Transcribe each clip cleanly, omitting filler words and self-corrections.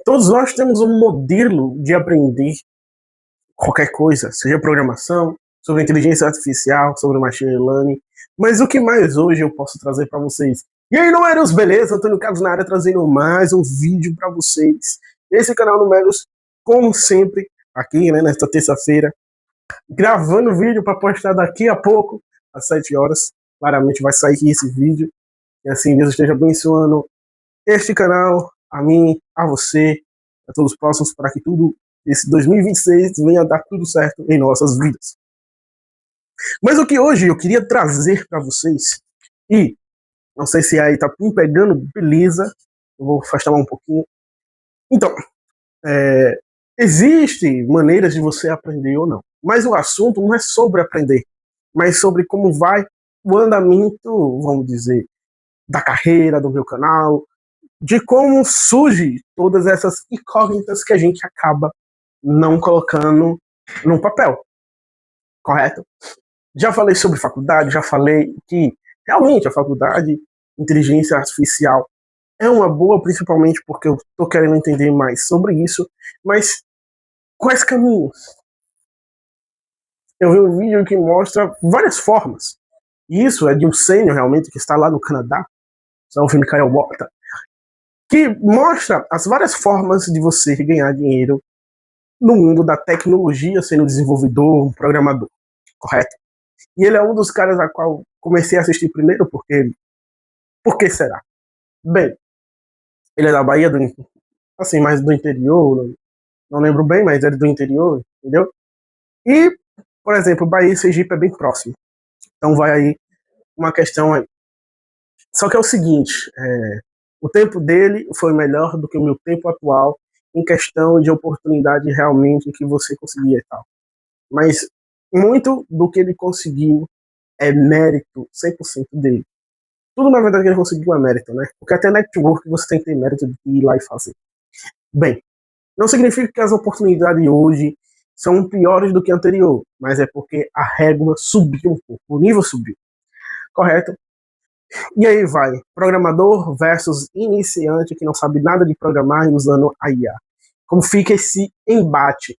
Todos nós temos um modelo de aprender qualquer coisa, seja programação, sobre inteligência artificial, sobre machine learning, mas o que mais hoje eu posso trazer para vocês? E aí, Numeros, beleza? Antônio Carlos na área, trazendo mais um vídeo para vocês. Esse canal Numeros, como sempre, aqui, né, nesta terça-feira, gravando vídeo para postar daqui a pouco, às 7 horas. Claramente vai sair esse vídeo. E assim, Deus esteja abençoando este canal, a mim, a você, a todos os próximos, para que tudo, esse 2026, venha dar tudo certo em nossas vidas. Mas o que hoje eu queria trazer para vocês, e não sei se aí tá pegando, beleza, eu vou afastar um pouquinho. Então, existe maneiras de você aprender ou não, mas o assunto não é sobre aprender, mas sobre como vai o andamento, vamos dizer, da carreira, do meu canal, de como surge todas essas incógnitas que a gente acaba não colocando no papel, correto? Já falei sobre faculdade, já falei que realmente a faculdade, inteligência artificial, é uma boa, principalmente porque eu estou querendo entender mais sobre isso, mas quais caminhos? Eu vi um vídeo que mostra várias formas, e isso é de um sênior realmente, que está lá no Canadá, salve Michael Bota, que mostra as várias formas de você ganhar dinheiro no mundo da tecnologia, sendo desenvolvedor, programador, correto? E ele é um dos caras a qual comecei a assistir primeiro, porque... Por que será? Bem, ele é da Bahia, assim, mais do interior, não lembro bem, mas ele é do interior, entendeu? E, por exemplo, Bahia e Sergipe é bem próximo. Então vai aí uma questão aí. Só que é o seguinte, o tempo dele foi melhor do que o meu tempo atual em questão de oportunidade realmente que você conseguia e tal. Mas muito do que ele conseguiu é mérito 100% dele. Tudo, na verdade, que ele conseguiu é mérito, né? Porque até network você tem que ter mérito de ir lá e fazer. Bem, não significa que as oportunidades hoje são piores do que a anterior, mas é porque a régua subiu um pouco, o nível subiu, correto? E aí vai, programador versus iniciante que não sabe nada de programar e usando a IA. Como fica esse embate?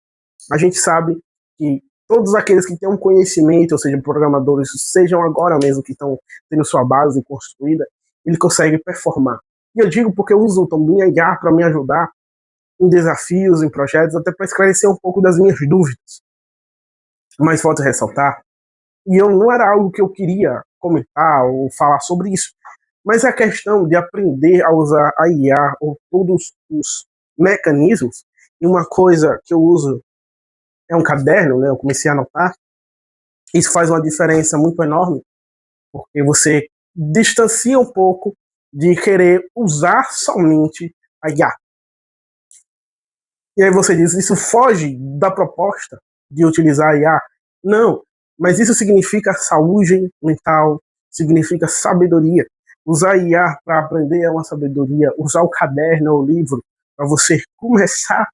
A gente sabe que todos aqueles que têm um conhecimento, ou seja, programadores, sejam agora mesmo que estão tendo sua base construída, ele consegue performar. E eu digo porque eu uso também a IA para me ajudar em desafios, em projetos, até para esclarecer um pouco das minhas dúvidas. Mas falta ressaltar, e eu não era algo que eu queria comentar ou falar sobre isso, mas a questão de aprender a usar a IA ou todos os mecanismos, e uma coisa que eu uso é um caderno, né? Eu comecei a anotar. Isso faz uma diferença muito enorme, porque você distancia um pouco de querer usar somente a IA. E aí você diz, isso foge da proposta de utilizar a IA? Não, mas isso significa saúde mental, significa sabedoria. Usar a IA para aprender é uma sabedoria, usar o caderno ou o livro para você começar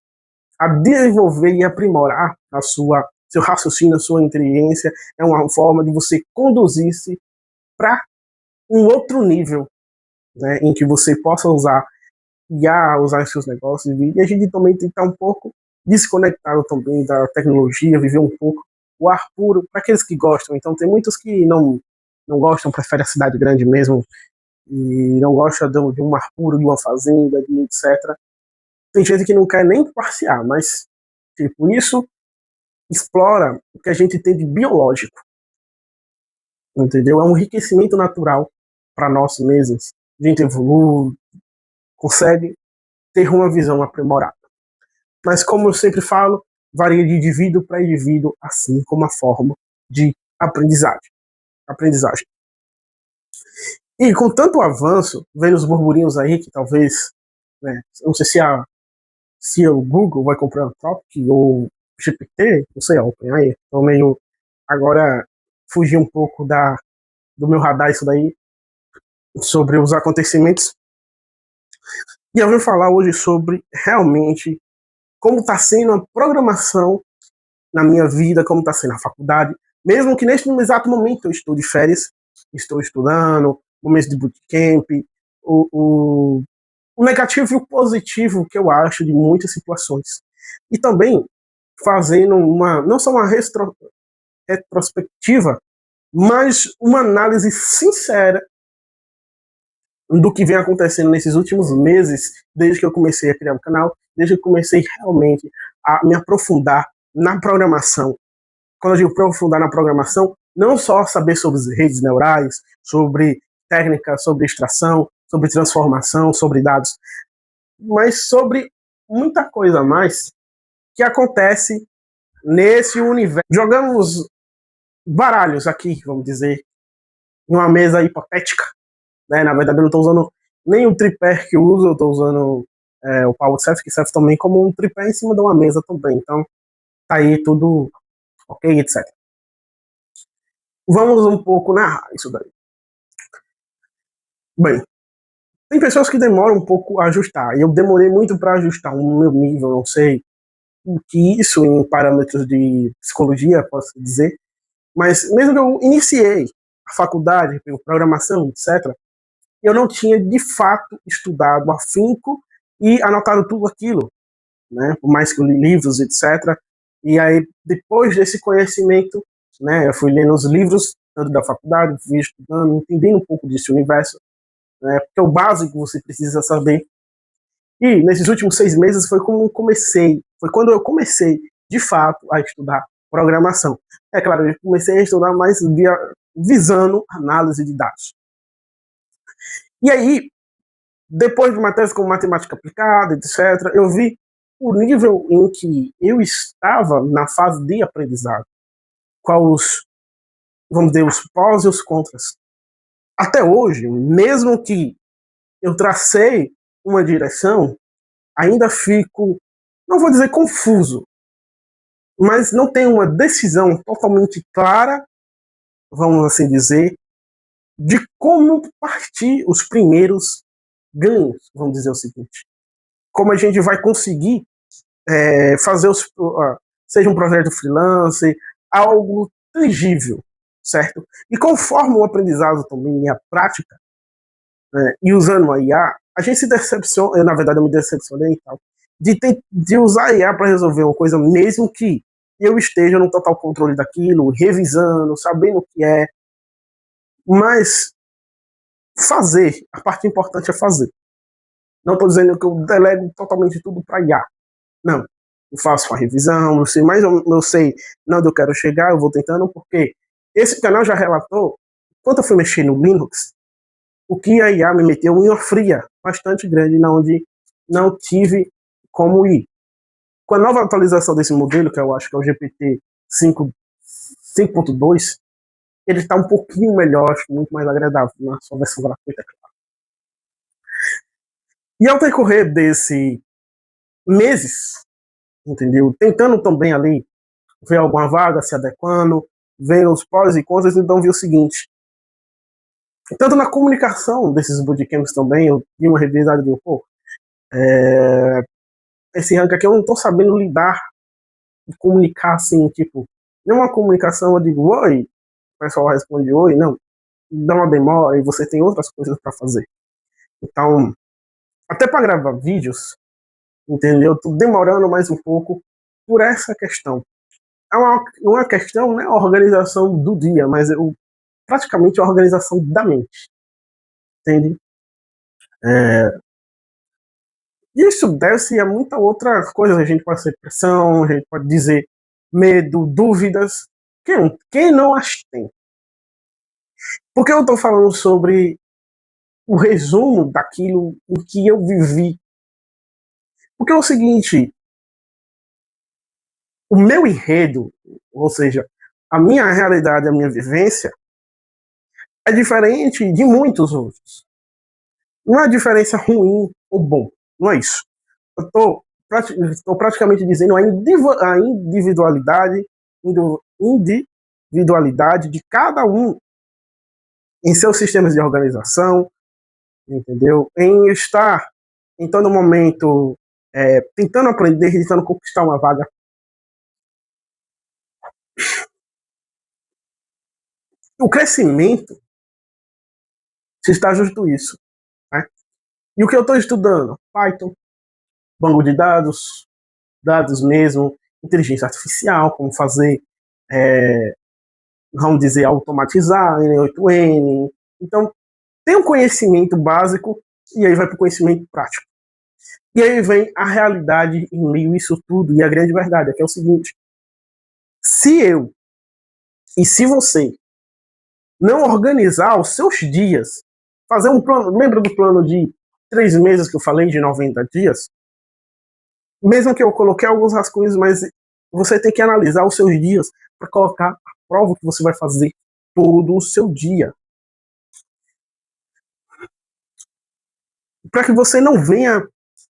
a desenvolver e aprimorar seu raciocínio, a sua inteligência, é uma forma de você conduzir-se para um outro nível, né, em que você possa usar IA, usar em seus negócios, e a gente também tem que estar um pouco desconectado também da tecnologia, viver um pouco o ar puro, para aqueles que gostam. Então tem muitos que não gostam, preferem a cidade grande mesmo, e não gostam de um ar puro, de uma fazenda, de etc. Tem gente que não quer nem passear, mas tipo, isso explora o que a gente tem de biológico, entendeu? É um enriquecimento natural para nós mesmos. A gente evolui, consegue ter uma visão aprimorada. Mas como eu sempre falo, varia de indivíduo para indivíduo, assim como a forma de aprendizagem. E com tanto avanço, vendo os burburinhos aí que talvez, né, não sei se o Google vai comprar o Anthropic ou GPT, não sei, a OpenAI, então meio agora fugir um pouco do meu radar isso daí, sobre os acontecimentos. E eu vou falar hoje sobre realmente como está sendo a programação na minha vida, como está sendo a faculdade, mesmo que neste exato momento eu estou de férias, estou estudando, começo de bootcamp, o negativo e o positivo que eu acho de muitas situações. E também fazendo não só uma retrospectiva, mas uma análise sincera do que vem acontecendo nesses últimos meses, desde que eu comecei a criar o canal, desde que eu comecei realmente a me aprofundar na programação. Quando eu digo aprofundar na programação, não só saber sobre redes neurais, sobre técnica, sobre extração, sobre transformação, sobre dados, mas sobre muita coisa a mais que acontece nesse universo. Jogamos baralhos aqui, vamos dizer, em uma mesa hipotética, né? Na verdade, eu não estou usando nem o tripé que eu uso, eu estou usando o PowerShell, que serve também como um tripé em cima de uma mesa também. Então, tá aí tudo ok, etc. Vamos um pouco narrar isso daí. Bem, tem pessoas que demoram um pouco a ajustar, e eu demorei muito para ajustar o meu nível, não sei o que isso em parâmetros de psicologia, posso dizer, mas mesmo que eu iniciei a faculdade, programação, etc., eu não tinha de fato estudado afinco e anotado tudo aquilo, né? Por mais que eu li livros, etc. E aí, depois desse conhecimento, né, eu fui lendo os livros, tanto da faculdade, fui estudando, entendendo um pouco desse universo, né, porque é o básico que você precisa saber. E nesses últimos 6 meses foi quando eu comecei, de fato, a estudar programação. É claro, eu comecei a estudar mais visando análise de dados. E aí, depois de uma tese com matemática aplicada, etc., eu vi o nível em que eu estava na fase de aprendizado. Quais, vamos dizer, os prós e os contras. Até hoje, mesmo que eu tracei uma direção, ainda fico, não vou dizer confuso, mas não tenho uma decisão totalmente clara, vamos assim dizer, de como partir os primeiros ganhos, vamos dizer o seguinte. Como a gente vai conseguir fazer seja um projeto freelance, algo tangível, certo? E conforme o aprendizado também e a prática, e usando a IA, a gente se decepciona, na verdade eu me decepcionei e tal, de usar a IA para resolver uma coisa, mesmo que eu esteja no total controle daquilo, revisando, sabendo o que é, mas fazer, a parte importante é fazer. Não estou dizendo que eu delego totalmente tudo para IA, não. Eu faço uma revisão, eu sei mais eu sei onde eu quero chegar, eu vou tentando, porque esse canal já relatou, quando eu fui mexer no Linux, o que a IA me meteu em uma fria bastante grande, onde não tive como ir. Com a nova atualização desse modelo, que eu acho que é o GPT 5.2, ele está um pouquinho melhor, acho muito mais agradável na sua versão gratuita, claro. E ao decorrer desse meses, entendeu? Tentando também ali ver alguma vaga, se adequando, ver os prós e contras, então vi o seguinte. Tanto na comunicação desses bootcamps também, eu vi uma revisada de esse ranking aqui eu não estou sabendo lidar e comunicar assim, tipo, não uma comunicação, eu digo, oi, o pessoal responde oi, não, dá uma demora e você tem outras coisas para fazer. Então, até para gravar vídeos, entendeu? Tô demorando mais um pouco por essa questão. É uma questão, né, a organização do dia, mas praticamente a organização da mente, entende? Isso deve-se a muita outra coisa. A gente pode ser pressão, a gente pode dizer medo, dúvidas. Quem não as tem? Por que eu estou falando sobre o resumo daquilo em que eu vivi? Porque é o seguinte, o meu enredo, ou seja, a minha realidade, a minha vivência, é diferente de muitos outros. Não é diferença ruim ou bom, não é isso. Eu estou praticamente dizendo a individualidade de cada um em seus sistemas de organização, entendeu? Em estar em todo momento tentando aprender, tentando conquistar uma vaga. O crescimento se está justo isso, né? E o que eu estou estudando? Python, banco de dados, dados mesmo, inteligência artificial, como fazer, vamos dizer, automatizar, N8N. Então, tem um conhecimento básico e aí vai para o conhecimento prático. E aí vem a realidade em meio a isso tudo, e a grande verdade é que é o seguinte: se eu e se você não organizar os seus dias, fazer um plano, lembra do plano de 3 meses que eu falei, de 90 dias? Mesmo que eu coloquei alguns rascunhos, mas você tem que analisar os seus dias para colocar a prova que você vai fazer todo o seu dia. Para que você não venha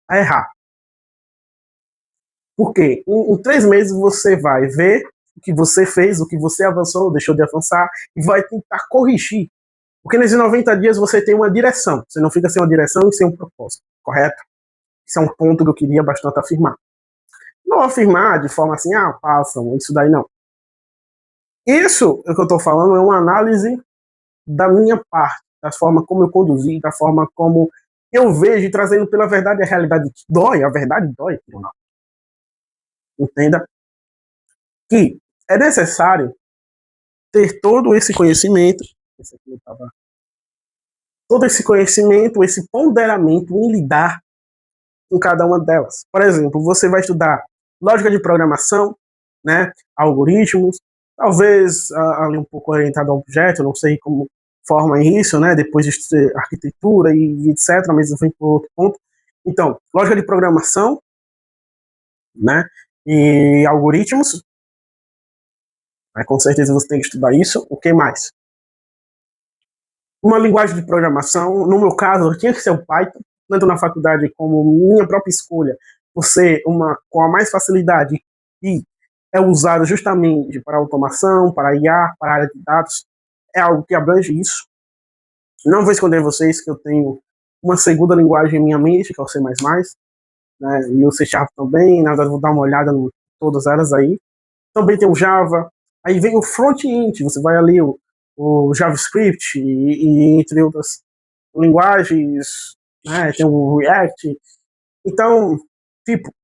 a errar. Porque em 3 meses você vai ver o que você fez, o que você avançou, deixou de avançar, e vai tentar corrigir. Porque nesses 90 dias você tem uma direção. Você não fica sem uma direção e sem um propósito, correto? Isso é um ponto que eu queria bastante afirmar. Não afirmar de forma assim, passam, isso daí não. Isso é o que eu estou falando, é uma análise da minha parte, da forma como eu conduzi, da forma como eu vejo, trazendo pela verdade a realidade que dói, a verdade dói, não. Entenda que é necessário ter todo esse conhecimento, todo esse conhecimento, esse ponderamento em lidar com cada uma delas. Por exemplo, você vai estudar lógica de programação, né, algoritmos, talvez ali um pouco orientado a objeto, não sei como forma isso, né, depois de arquitetura e etc, mas eu venho para outro ponto. Então, lógica de programação, né, e algoritmos, com certeza você tem que estudar isso. O que mais? Uma linguagem de programação, no meu caso, tinha que ser o Python, tanto na faculdade como minha própria escolha, por ser uma com a mais facilidade e é usado justamente para automação, para IA, para a área de dados, é algo que abrange isso. Não vou esconder vocês que eu tenho uma segunda linguagem em minha mente, que é o C++, né, e o C# também, na verdade vou dar uma olhada em todas elas aí. Também tem o Java, aí vem o front-end, você vai ali o JavaScript e entre outras linguagens, né, tem o React. Então, tipo,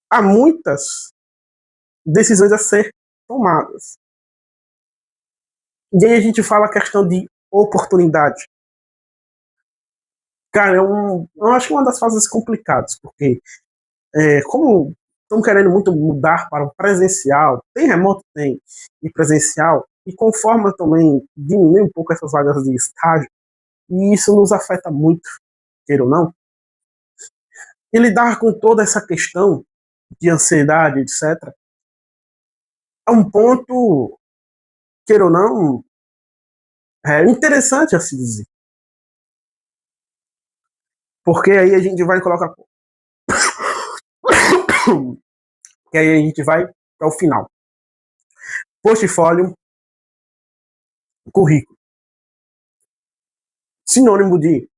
há muitas decisões a ser tomadas. E aí a gente fala a questão de oportunidade. Cara, eu acho que é uma das fases complicadas, porque como estão querendo muito mudar para o presencial, tem remoto, tem, e presencial, e conforme também diminui um pouco essas vagas de estágio, e isso nos afeta muito, queira ou não, e lidar com toda essa questão de ansiedade, etc., é um ponto, queira ou não, interessante a se dizer. Porque aí a gente vai colocar. Que aí a gente vai para o final. Portfólio, currículo. Sinônimo de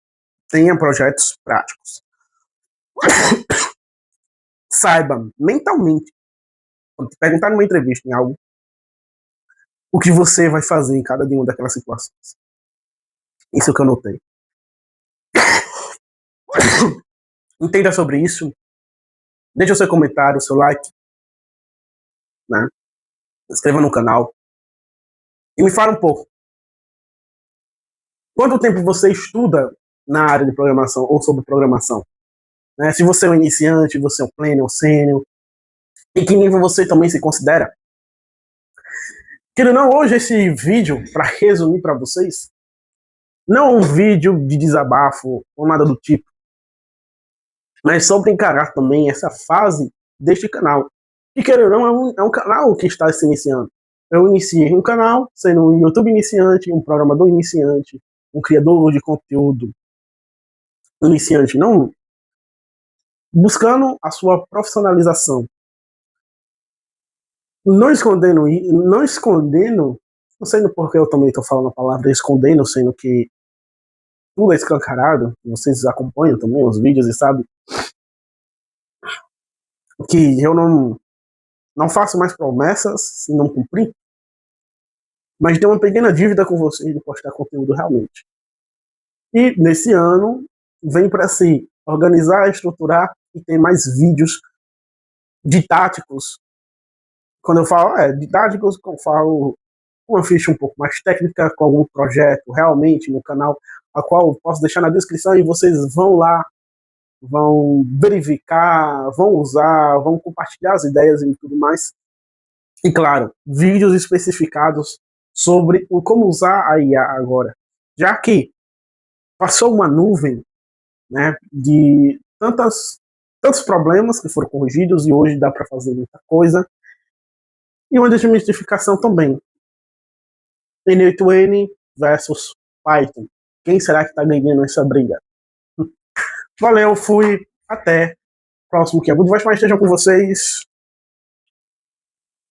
tenha projetos práticos. Saiba mentalmente, quando te perguntar numa entrevista em algo, o que você vai fazer em cada uma daquelas situações. Isso que eu notei. Entenda sobre isso. Deixe o seu comentário, o seu like, né? Se inscreva no canal. E me fala um pouco. Quanto tempo você estuda na área de programação ou sobre programação? Né? Se você é um iniciante, você é um pleno, um sênior, em que nível você também se considera? Querendo não, hoje esse vídeo, para resumir para vocês, não é um vídeo de desabafo ou nada do tipo, mas sobre encarar também essa fase deste canal. E querendo ou não, é um canal que está se iniciando. Eu iniciei um canal sendo um YouTube iniciante, um programador iniciante, um criador de conteúdo iniciante, não buscando a sua profissionalização. Não escondendo, não sei porque eu também estou falando a palavra escondendo, sendo que tudo é escancarado, vocês acompanham também os vídeos e sabem que eu não faço mais promessas se não cumprir, mas tenho uma pequena dívida com vocês de postar conteúdo realmente. E nesse ano vem para se organizar, estruturar e ter mais vídeos didáticos. Quando eu falo didáticos, eu falo uma ficha um pouco mais técnica, com algum projeto realmente no canal, a qual eu posso deixar na descrição e vocês vão lá, vão verificar, vão usar, vão compartilhar as ideias e tudo mais. E claro, vídeos especificados sobre o como usar a IA agora. Já que passou uma nuvem, né, de tantos problemas que foram corrigidos e hoje dá para fazer muita coisa. E uma desmistificação também. N8N versus Python. Quem será que está ganhando essa briga? Valeu, fui. Até. Próximo que é muito mais estejam com vocês.